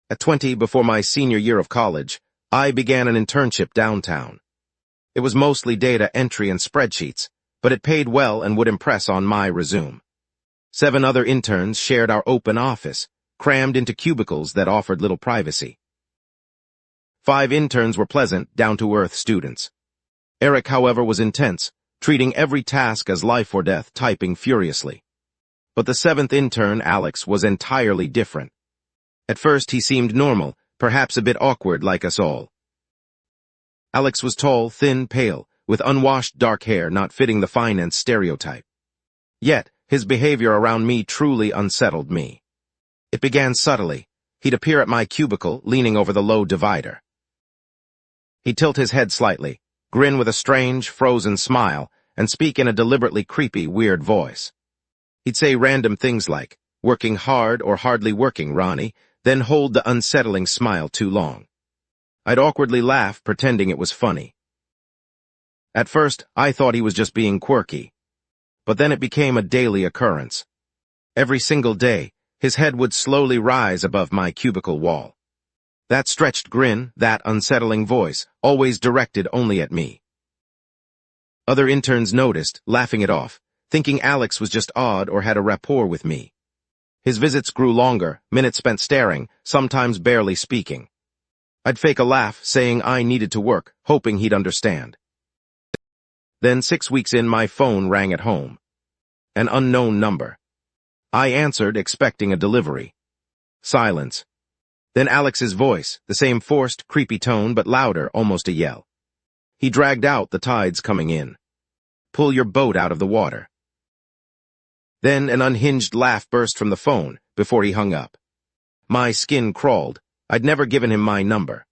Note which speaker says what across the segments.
Speaker 1: At 20, before my senior year of college, I began an internship downtown. It was mostly data entry and spreadsheets, but it paid well and would impress on my resume. 7 other interns shared our open office, crammed into cubicles that offered little privacy. 5 interns were pleasant, down-to-earth students. Eric, however, was intense, treating every task as life or death, typing furiously. But the 7th intern, Alex, was entirely different. At first, he seemed normal, perhaps a bit awkward like us all. Alex was tall, thin, pale, with unwashed dark hair not fitting the finance stereotype. Yet, his behavior around me truly unsettled me. It began subtly. He'd appear at my cubicle, leaning over the low divider. He'd tilt his head slightly, grin with a strange, frozen smile, and speak in a deliberately creepy, weird voice. He'd say random things like, "Working hard or hardly working, Ronnie," then hold the unsettling smile too long. I'd awkwardly laugh, pretending it was funny. At first, I thought he was just being quirky. But then it became a daily occurrence. Every single day, his head would slowly rise above my cubicle wall. That stretched grin, that unsettling voice, always directed only at me. Other interns noticed, laughing it off, thinking Alex was just odd or had a rapport with me. His visits grew longer, minutes spent staring, sometimes barely speaking. I'd fake a laugh, saying I needed to work, hoping he'd understand. Then 6 weeks in, my phone rang at home. An unknown number. I answered, expecting a delivery. Silence. Then Alex's voice, the same forced, creepy tone, but louder, almost a yell. He dragged out, the tide's coming in. Pull your boat out of the water. Then an unhinged laugh burst from the phone, before he hung up. My skin crawled. I'd never given him my number.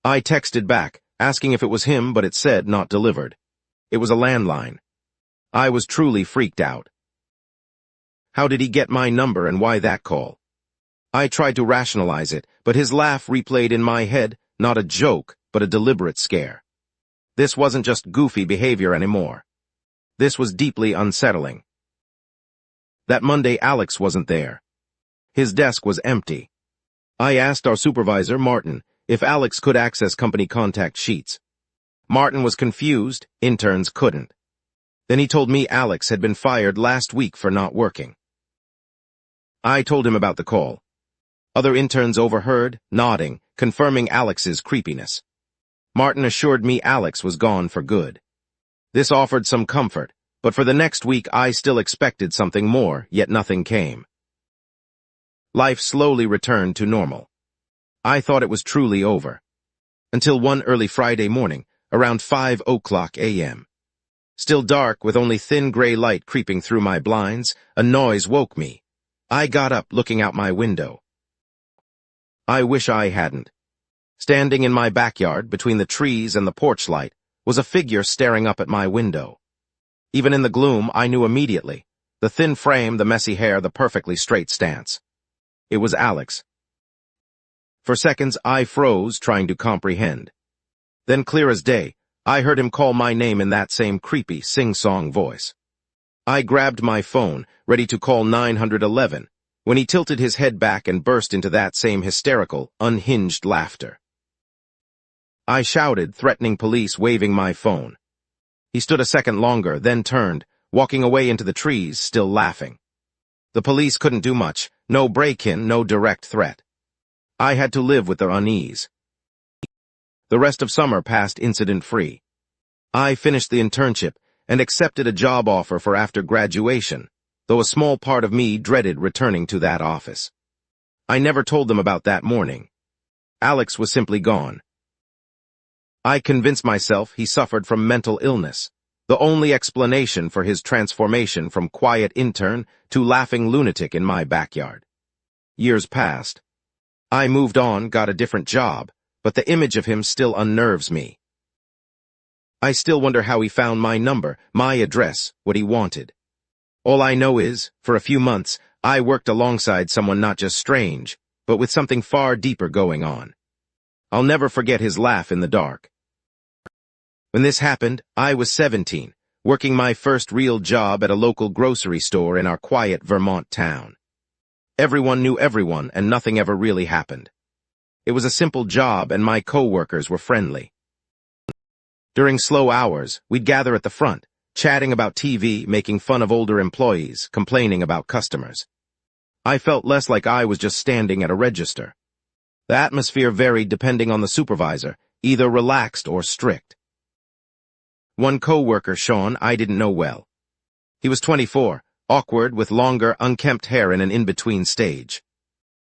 Speaker 1: I texted back, asking if it was him, but it said not delivered. It was a landline. I was truly freaked out. How did he get my number and why that call? I tried to rationalize it, but his laugh replayed in my head, not a joke, but a deliberate scare. This wasn't just goofy behavior anymore. This was deeply unsettling. That Monday, Alex wasn't there. His desk was empty. I asked our supervisor, Martin, if Alex could access company contact sheets. Martin was confused, interns couldn't. Then he told me Alex had been fired last week for not working. I told him about the call. Other interns overheard, nodding, confirming Alex's creepiness. Martin assured me Alex was gone for good. This offered some comfort, but for the next week I still expected something more, yet nothing came. Life slowly returned to normal. I thought it was truly over. Until one early Friday morning, around 5:00 a.m. Still dark, with only thin gray light creeping through my blinds, a noise woke me. I got up, looking out my window. I wish I hadn't. Standing in my backyard, between the trees and the porch light, was a figure staring up at my window. Even in the gloom, I knew immediately. The thin frame, the messy hair, the perfectly straight stance. It was Alex. For seconds, I froze, trying to comprehend. Then, clear as day, I heard him call my name in that same creepy, sing-song voice. I grabbed my phone, ready to call 911, when he tilted his head back and burst into that same hysterical, unhinged laughter. I shouted, threatening police, waving my phone. He stood a second longer, then turned, walking away into the trees, still laughing. The police couldn't do much, no break-in, no direct threat. I had to live with their unease. The rest of summer passed incident-free. I finished the internship and accepted a job offer for after graduation, though a small part of me dreaded returning to that office. I never told them about that morning. Alex was simply gone. I convinced myself he suffered from mental illness, the only explanation for his transformation from quiet intern to laughing lunatic in my backyard. Years passed. I moved on, got a different job, but the image of him still unnerves me. I still wonder how he found my number, my address, what he wanted. All I know is, for a few months, I worked alongside someone not just strange, but with something far deeper going on. I'll never forget his laugh in the dark. When this happened, I was 17, working my first real job at a local grocery store in our quiet Vermont town. Everyone knew everyone, and nothing ever really happened. It was a simple job and my co-workers were friendly. During slow hours, we'd gather at the front, chatting about TV, making fun of older employees, complaining about customers. I felt less like I was just standing at a register. The atmosphere varied depending on the supervisor, either relaxed or strict. One co-worker, Sean, I didn't know well. He was 24, awkward with longer, unkempt hair in an in-between stage.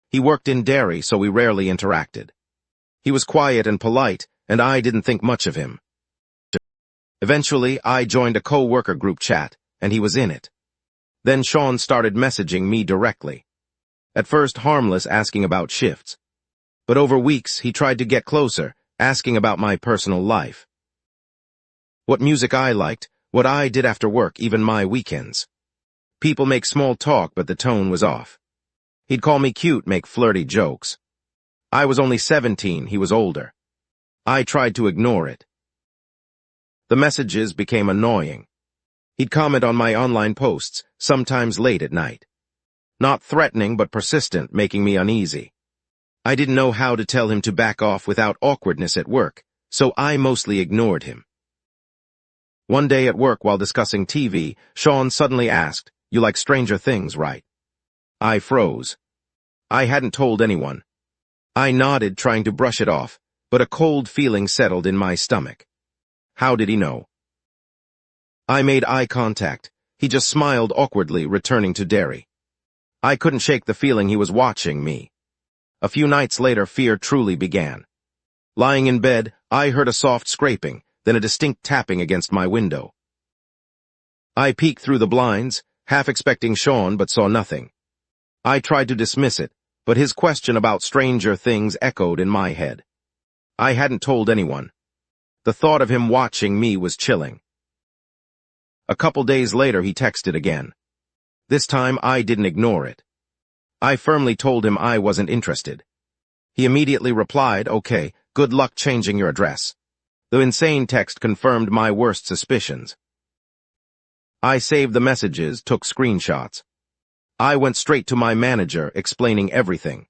Speaker 1: He worked in dairy, so we rarely interacted. He was quiet and polite, and I didn't think much of him. Eventually, I joined a co-worker group chat, and he was in it. Then Sean started messaging me directly. At first harmless, asking about shifts. But over weeks, he tried to get closer, asking about my personal life. What music I liked, what I did after work, even my weekends. People make small talk, but the tone was off. He'd call me cute, make flirty jokes. I was only 17, he was older. I tried to ignore it. The messages became annoying. He'd comment on my online posts, sometimes late at night. Not threatening, but persistent, making me uneasy. I didn't know how to tell him to back off without awkwardness at work, so I mostly ignored him. One day at work while discussing TV, Sean suddenly asked, "You like Stranger Things, right?" I froze. I hadn't told anyone. I nodded, trying to brush it off, but a cold feeling settled in my stomach. How did he know? I made eye contact. He just smiled awkwardly, returning to dairy. I couldn't shake the feeling he was watching me. A few nights later, fear truly began. Lying in bed, I heard a soft scraping, then a distinct tapping against my window. I peeked through the blinds, half expecting Sean, but saw nothing. I tried to dismiss it, but his question about Stranger Things echoed in my head. I hadn't told anyone. The thought of him watching me was chilling. A couple days later, he texted again. This time, I didn't ignore it. I firmly told him I wasn't interested. He immediately replied, "Okay, good luck changing your address." The insane text confirmed my worst suspicions. I saved the messages, took screenshots. I went straight to my manager, explaining everything.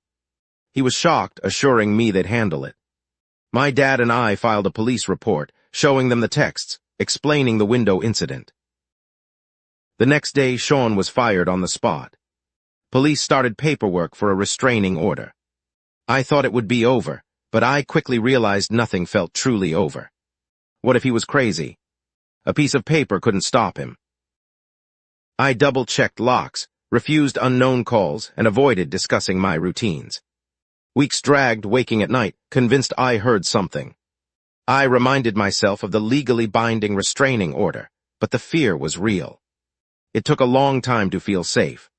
Speaker 1: He was shocked, assuring me they'd handle it. My dad and I filed a police report, showing them the texts, explaining the window incident. The next day, Sean was fired on the spot. Police started paperwork for a restraining order. I thought it would be over, but I quickly realized nothing felt truly over. What if he was crazy? A piece of paper couldn't stop him. I double-checked locks, refused unknown calls, and avoided discussing my routines. Weeks dragged, waking at night, convinced I heard something. I reminded myself of the legally binding restraining order, but the fear was real. It took a long time to feel safe.